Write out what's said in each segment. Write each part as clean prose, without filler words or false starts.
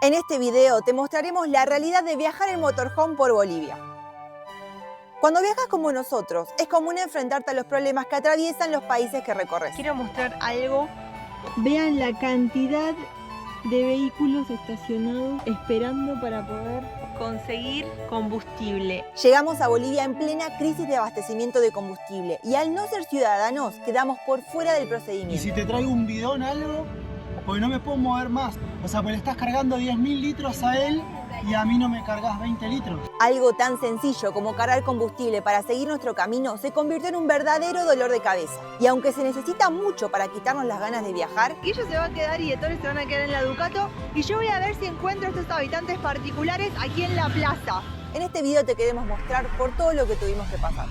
En este video te mostraremos la realidad de viajar en motorhome por Bolivia. Cuando viajas como nosotros, es común enfrentarte a los problemas que atraviesan los países que recorres. Quiero mostrar algo. Vean la cantidad de vehículos estacionados esperando para poder Conseguir combustible. Llegamos a Bolivia en plena crisis de abastecimiento de combustible y al no ser ciudadanos quedamos por fuera del procedimiento. Y si te traigo un bidón algo, porque no me puedo mover más. O sea, pues le estás cargando 10.000 litros a él y a mí no me cargas 20 litros. Algo tan sencillo como cargar combustible para seguir nuestro camino se convirtió en un verdadero dolor de cabeza. Y aunque se necesita mucho para quitarnos las ganas de viajar, Guillo se va a quedar y Ettore se van a quedar en la Ducato y yo voy a ver si encuentro a estos habitantes particulares aquí en la plaza. en este video te queremos mostrar por todo lo que tuvimos que pasar.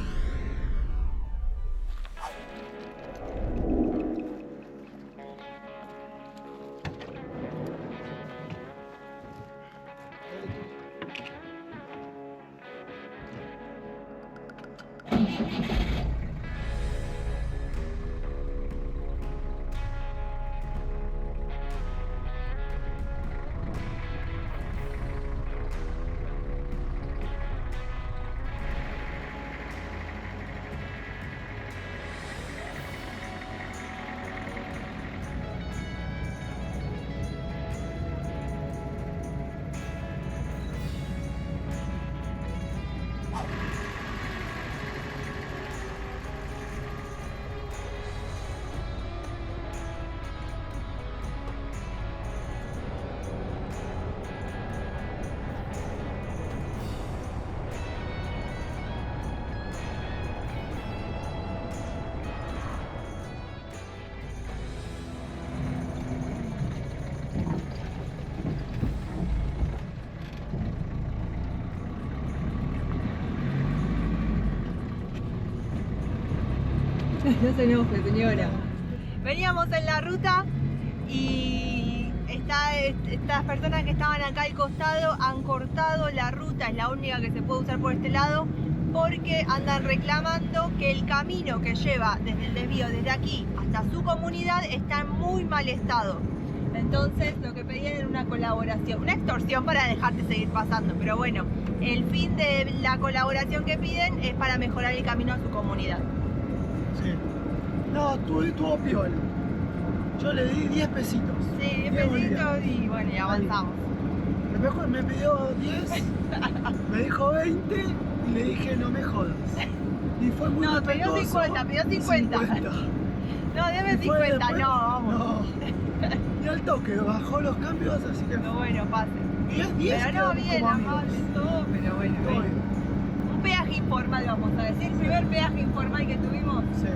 no se enoje, señora. Veníamos en la ruta y estas personas que estaban acá al costado han cortado la ruta, es la única que se puede usar por este lado, porque andan reclamando que el camino que lleva desde el desvío desde aquí hasta su comunidad está en muy mal estado. Entonces lo que pedían era una colaboración, una extorsión para dejarte seguir pasando, pero bueno, el fin de la colaboración que piden es para mejorar el camino a su comunidad. Sí. No, estuvo piola. Yo le di 10 pesitos. Sí, 10 pesitos y bueno, y avanzamos. Después me pidió 10, me dijo 20 y le dije no me jodas. Y fue muy No, pidió respetuoso. 50, pidió 50. No, debe Y fue 50, después- no, vamos. No. Y al toque bajó los cambios, así que No, bueno, pase. 10, Pero no, bien, amable, todo, pero bueno, Todo bien. bien. Un peaje informal, vamos a decir. El primer peaje informal que tuvimos. Sí.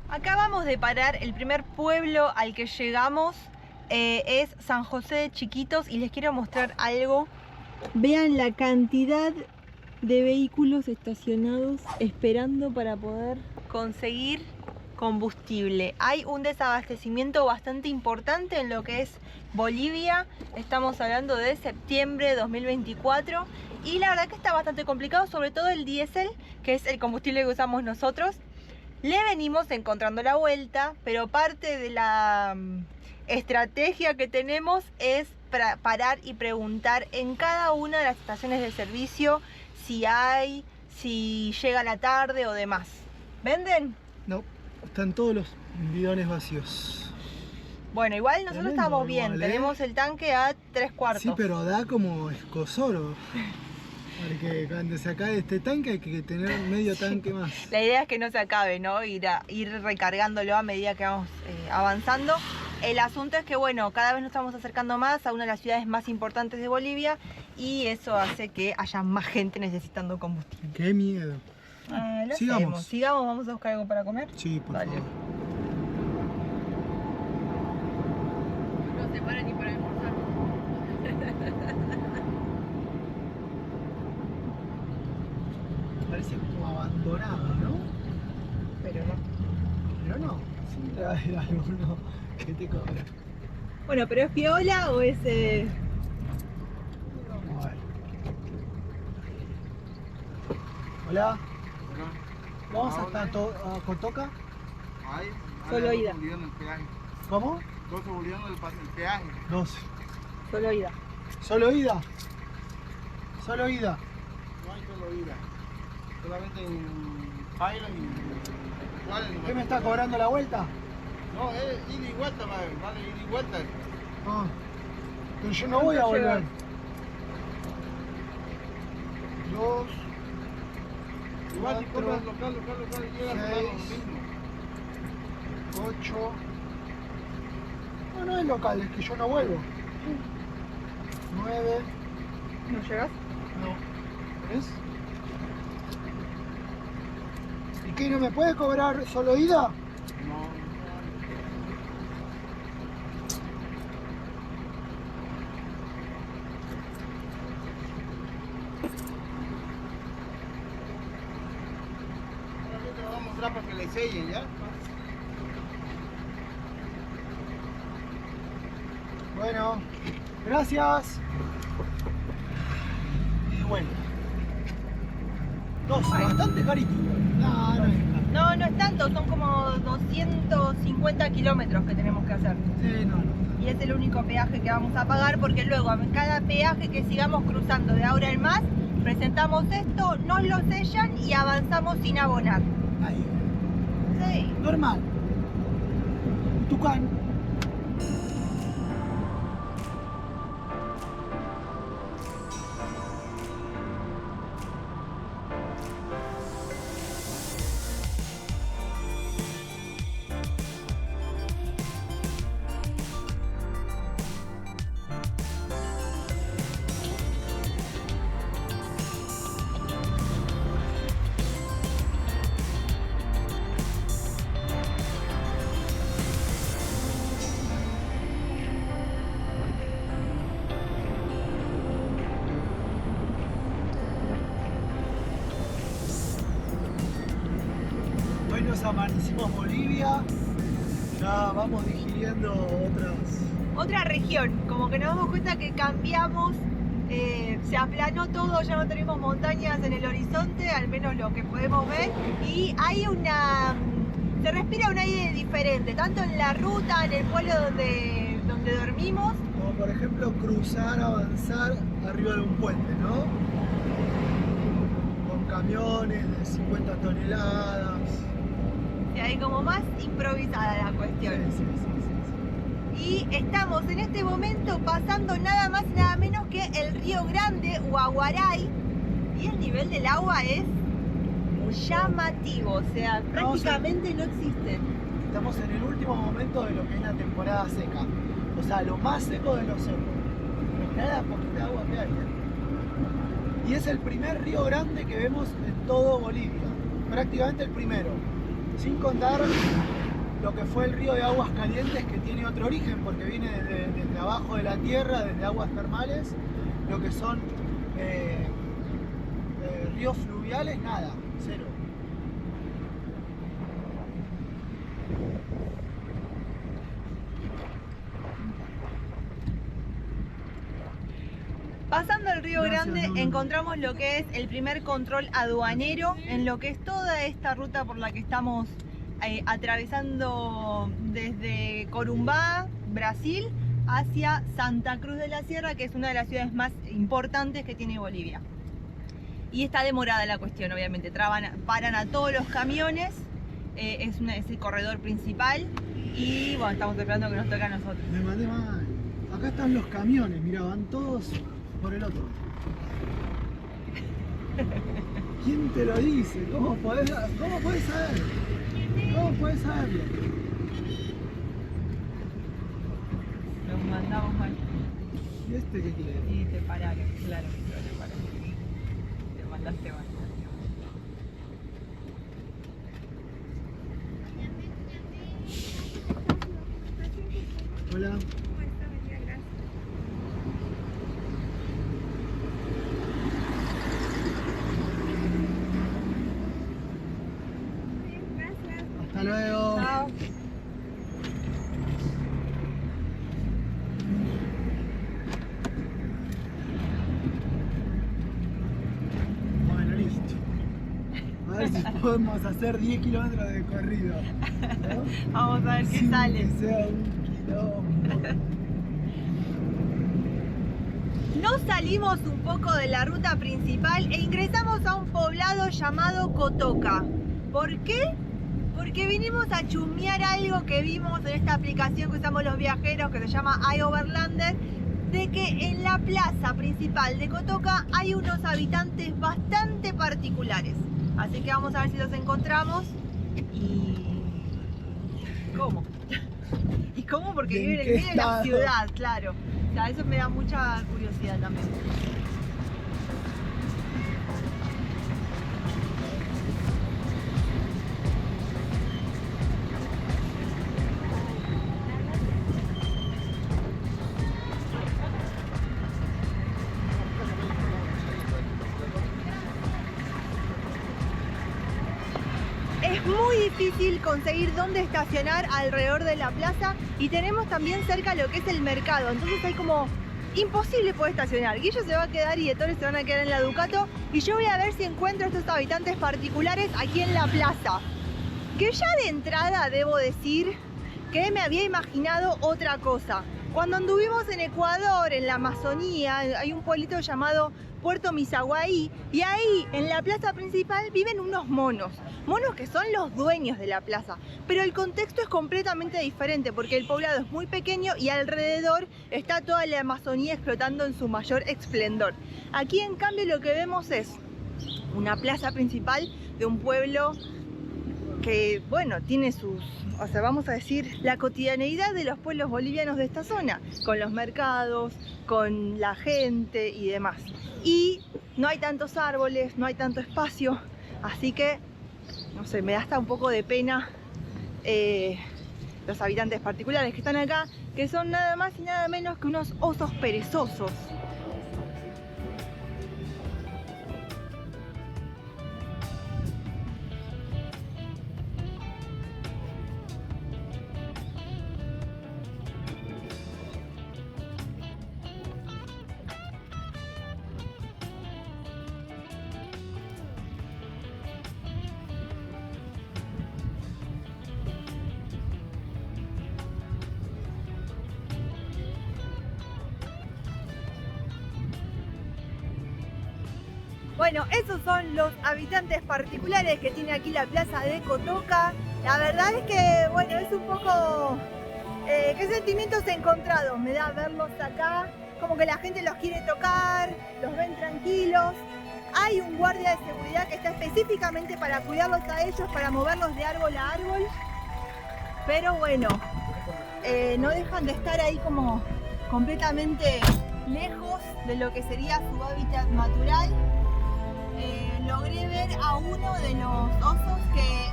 Acabamos de parar, el primer pueblo al que llegamos es San José de Chiquitos y les quiero mostrar algo. Vean la cantidad de vehículos estacionados esperando para poder Conseguir combustible. Hay un desabastecimiento bastante importante en lo que es Bolivia. Estamos hablando de septiembre de 2024 y la verdad que está bastante complicado, sobre todo el diésel, que es el combustible que usamos nosotros. Le venimos encontrando la vuelta, pero parte de la estrategia que tenemos es parar y preguntar en cada una de las estaciones de servicio si hay, si llega a la tarde o demás. ¿Venden? No, están todos los bidones vacíos. Bueno, igual nosotros Tremendo, estamos bien, igual, ¿eh? tenemos el tanque a 3/4. Sí, pero da como escosoro. Porque cuando se acabe este tanque hay que tener medio tanque más. La idea es que no se acabe, ¿no? Ir recargándolo a medida que vamos avanzando. El asunto es que, bueno, cada vez nos estamos acercando más a una de las ciudades más importantes de Bolivia y eso hace que haya más gente necesitando combustible. Qué miedo. Lo Sigamos. hacemos. Sigamos, vamos a buscar algo para comer. Sí, por Dale. favor. No se para ni para almorzar. Parece como abandonado, ¿no? Pero no. Pero no, siempre va a haber alguno que te cobra. Bueno, pero ¿es piola o es...? Vamos a ver. Hola, vamos hasta a Cotoca. Ahí, Solo ida. el peaje. ¿Cómo? 12 bolivianos el peaje. 12. Solo ida. ¿Solo ida? Solo ida. No hay solo ida. Solamente en Paila y... ¿Cuál? ¿Qué me está cobrando la vuelta? No, es ida y vuelta, vale, ida y vuelta. Ah, pero yo no voy a volver. 2, Igual si 4, compras local, llega a pagar lo mismo. 8. No, no es local, es que yo no vuelvo. 9. ¿No llegas? No. ¿Ves? ¿Y qué? ¿No me puede cobrar solo ida? No. Ahora te lo voy a mostrar para que le sellen, ¿ya? Bueno, gracias. Y bueno. 12, bastante carito. No, no es caro. No, no es tanto, son como 250 kilómetros que tenemos que hacer. Sí, no, no. Y es el único peaje que vamos a pagar porque luego en cada peaje que sigamos cruzando de ahora en más, presentamos esto, nos lo sellan y avanzamos sin abonar. Ahí, Sí. normal. Tucán. Hoy nos amanecimos Bolivia. Ya vamos digiriendo Otra región, como que nos damos cuenta que cambiamos, se aplanó todo, ya no tenemos montañas en el horizonte, al menos lo que podemos ver, y hay se respira un aire diferente, tanto en la ruta, en el pueblo donde dormimos. como por ejemplo cruzar, avanzar arriba de un puente, ¿no? Con camiones de 50 toneladas. Y hay como más improvisada la Sí, cuestión. sí, sí, sí, Y estamos en este momento pasando nada más y nada menos que el Río Grande, Huaguaray, y el nivel del agua es llamativo, o sea, prácticamente no existen. Estamos en el último momento de lo que es la temporada seca. O sea, lo más seco de lo seco. Mirá la poquita agua que hay. Y es el primer río grande que vemos en todo Bolivia. Prácticamente el primero. Sin contar lo que fue el río de Aguas Calientes, que tiene otro origen porque viene desde abajo de la tierra, desde aguas termales. Lo que son ríos fluviales, nada, cero. Pasando el Río Gracias, Grande Lulu. encontramos lo que es el primer control aduanero en lo que es toda esta ruta por la que estamos atravesando desde Corumbá, Brasil, hacia Santa Cruz de la Sierra, que es una de las ciudades más importantes que tiene Bolivia. Y está demorada la cuestión, obviamente, paran a todos los camiones, es el corredor principal y bueno, estamos esperando que nos toque a nosotros. Me mandé mal. Acá están los camiones, mira, van todos por el otro. ¿Quién te lo dice? ¿Cómo podés saber? ¿Cómo podés saberlo? Nos mandamos mal. ¿Y este qué quiere? Y te pararon, claro que te van a parar. Te mandaste mal. si podemos hacer 10 kilómetros de corrido, ¿no? Vamos a ver qué Sin sale. que sea un kilómetro. Nos salimos un poco de la ruta principal e ingresamos a un poblado llamado Cotoca. ¿Por qué? Porque vinimos a chusmear algo que vimos en esta aplicación que usamos los viajeros, que se llama iOverlander, de que en la plaza principal de Cotoca hay unos habitantes bastante particulares. Así que vamos a ver si los encontramos y... ¿Cómo? ¿Y cómo? Porque viven en el medio de la ciudad, claro. O sea, eso me da mucha curiosidad también. Es muy difícil conseguir dónde estacionar alrededor de la plaza y tenemos también cerca lo que es el mercado, entonces hay como imposible poder estacionar. Guillo se va a quedar y Ettore se van a quedar en la Ducato y yo voy a ver si encuentro estos habitantes particulares aquí en la plaza. Que ya de entrada debo decir que me había imaginado otra cosa. Cuando anduvimos en Ecuador, en la Amazonía, hay un pueblito llamado Puerto Misaguaí y ahí en la plaza principal viven unos monos que son los dueños de la plaza, pero el contexto es completamente diferente porque el poblado es muy pequeño y alrededor está toda la Amazonía explotando en su mayor esplendor. Aquí en cambio lo que vemos es una plaza principal de un pueblo que, bueno, tiene sus, o sea, vamos a decir, la cotidianeidad de los pueblos bolivianos de esta zona, con los mercados, con la gente y demás. Y no hay tantos árboles, no hay tanto espacio, así que, no sé, me da hasta un poco de pena los habitantes particulares que están acá, que son nada más y nada menos que unos osos perezosos. Bueno, esos son los habitantes particulares que tiene aquí la plaza de Cotoca. La verdad es que, bueno, es un poco... ¿qué sentimientos encontrados me da verlos acá? Como que la gente los quiere tocar, los ven tranquilos. Hay un guardia de seguridad que está específicamente para cuidarlos a ellos, para moverlos de árbol a árbol. Pero bueno, no dejan de estar ahí como completamente lejos de lo que sería su hábitat natural. Logré ver a uno de los osos que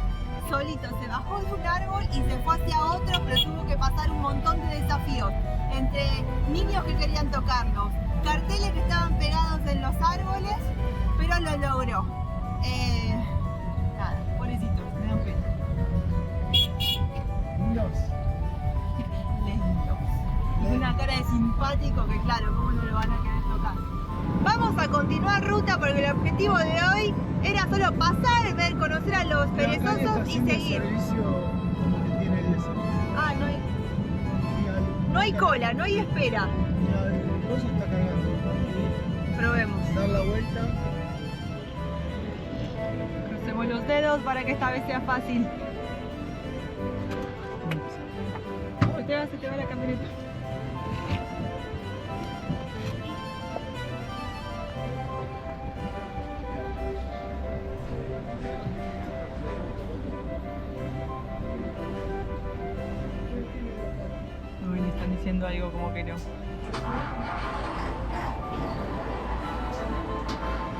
solito se bajó de un árbol y se fue hacia otro, pero tuvo que pasar un montón de desafíos, entre niños que querían tocarlos, carteles que estaban pegados en los árboles, pero lo logró. Nada, pobrecitos, me dan pena. Lentos. Y una cara de simpático que, claro, cómo no lo van a querer tocar. Vamos a continuar ruta porque el objetivo de hoy era solo pasar, ver, conocer a los perezosos y seguir. Ah, no hay cola, no hay espera. El oso está cargando. Probemos. Dar la vuelta. Crucemos los dedos para que esta vez sea fácil. Se te va la camioneta. Uy, le están diciendo algo como que no.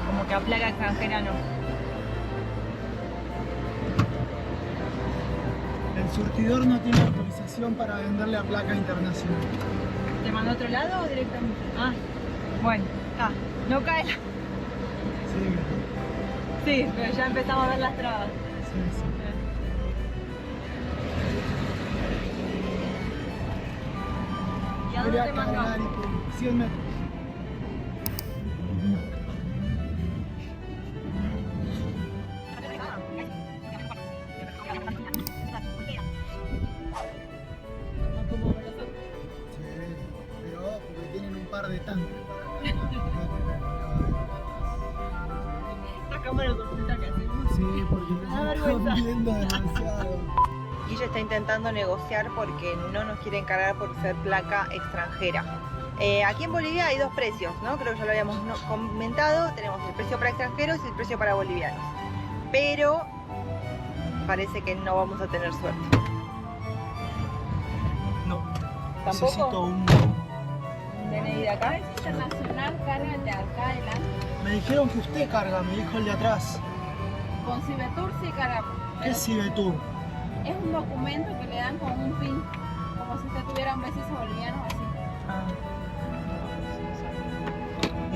Como que a plaga extranjera no. El surtidor no tiene autorización para venderle a placa internacional. ¿Te mandó a otro lado o directamente? Ah, bueno, está. No cae la... Sí, pero ya empezamos a ver las trabas. Sí. ¿Y a dónde te mandó? 100 metros. cámara oculta que hacemos. Sí, porque Me da me vergüenza. están viendo demasiado. Guille está intentando negociar porque no nos quieren cargar por ser placa extranjera. Aquí en Bolivia hay dos precios, ¿no? Creo que ya lo habíamos comentado. Tenemos el precio para extranjeros y el precio para bolivianos. Pero parece que no vamos a tener suerte. No, ¿Tampoco? necesito un... DNI de acá. Internacional, carga el de acá adelante. Me dijeron que usted carga, me dijo el de atrás. Con Cibetur sí cargamos. ¿Qué es Cibetur? Es un documento que le dan con un PIN, como si usted tuviera un vecino boliviano así.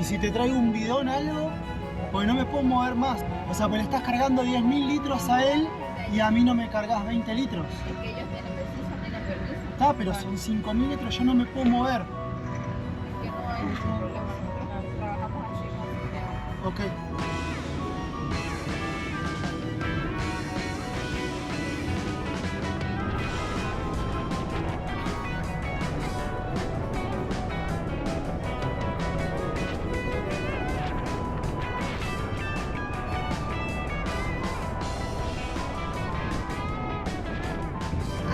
Y si te traigo un bidón algo, porque no me puedo mover más. O sea, pues le estás cargando 10.000 litros a él y a mí no me cargas 20 litros. Es que ellos tienen vecinos, tienen permiso. Está, pero son 5.000 litros, yo no me puedo mover. Es que no es un problema. Nosotros trabajamos así con el sistema. Ok.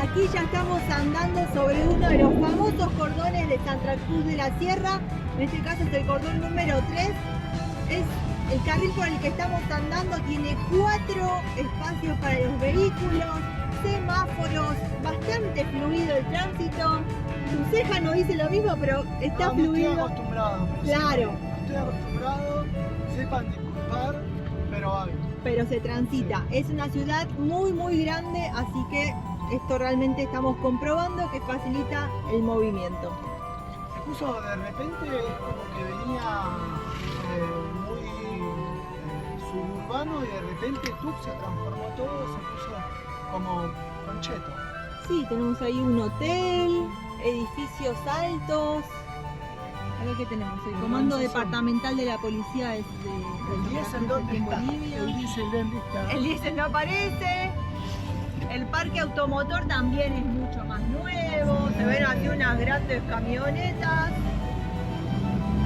Aquí ya estamos andando sobre uno de los famosos cordones de Santa Cruz de la Sierra. En este caso es el cordón número 3. Es el carril por el que estamos andando, tiene 4 espacios para los vehículos, semáforos, bastante fluido el tránsito. Tu ceja no dice lo mismo, pero está No, no estoy fluido. acostumbrado. Claro, Estoy acostumbrado, sepan disculpar, pero va bien. pero se transita. Es una ciudad muy grande, así que esto realmente estamos comprobando que facilita el movimiento. Se puso de repente, es como que venía muy suburbano y de repente se transformó todo, se puso como concheto. Sí, tenemos ahí un hotel, edificios altos. A ver qué tenemos. El comando departamental de la policía de ¿El Santa 10 Cruz en dónde aquí en está? Bolivia. El 10 en dónde está. El diésel no aparece. El parque automotor también es mucho más nuevo. Se ven aquí unas grandes camionetas.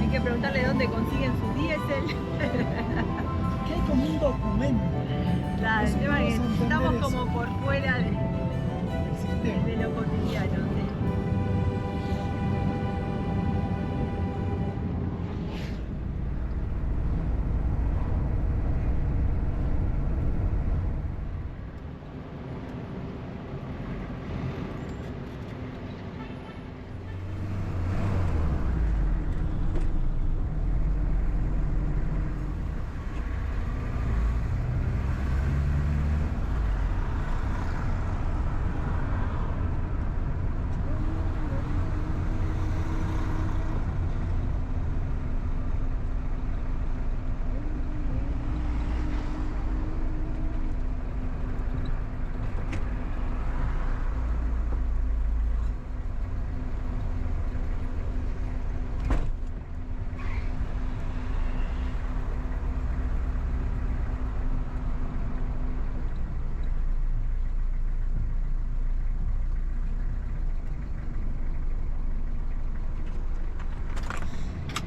Hay que preguntarle dónde consiguen su diésel. Que hay como un documento Claro, el Eso tema es que vamos a entender estamos eso. como por fuera del sistema. de lo cotidiano. ¿Sí?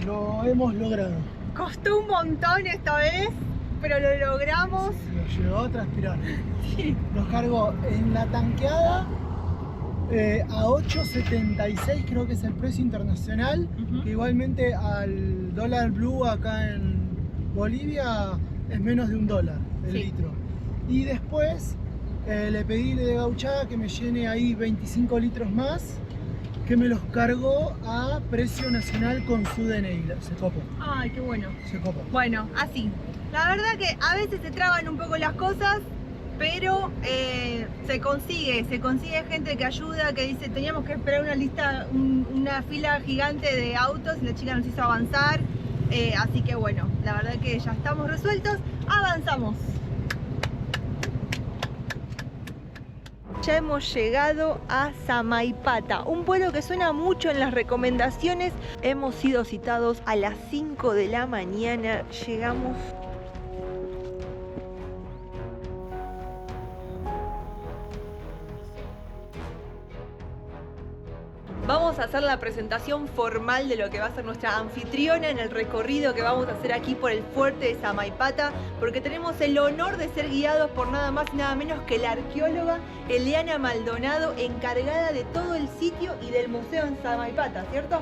Lo hemos logrado. Costó un montón esta vez, pero lo logramos. Lo llevó a transpirar. Nos cargó en la tanqueada a 8.76, creo que es el precio internacional, que igualmente al dólar blue acá en Bolivia es menos de $1 el Sí. litro. Y después le pedí de gauchada que me llene ahí 25 litros más, que me los cargó a precio nacional con su DNI. Se copó, Ay, qué bueno. se copó. Bueno, así. La verdad que a veces se traban un poco las cosas, pero se consigue gente que ayuda, que dice teníamos que esperar una fila gigante de autos y la chica nos hizo avanzar. Así que bueno, la verdad que ya estamos resueltos, avanzamos. Ya hemos llegado a Samaipata, un pueblo que suena mucho en las recomendaciones. Hemos sido citados a las 5 de la mañana, llegamos. Vamos vamos a hacer la presentación formal de lo que va a ser nuestra anfitriona en el recorrido que vamos a hacer aquí por el fuerte de Samaipata, porque tenemos el honor de ser guiados por nada más y nada menos que la arqueóloga Eliana Maldonado, encargada de todo el sitio y del museo en Samaipata, ¿cierto?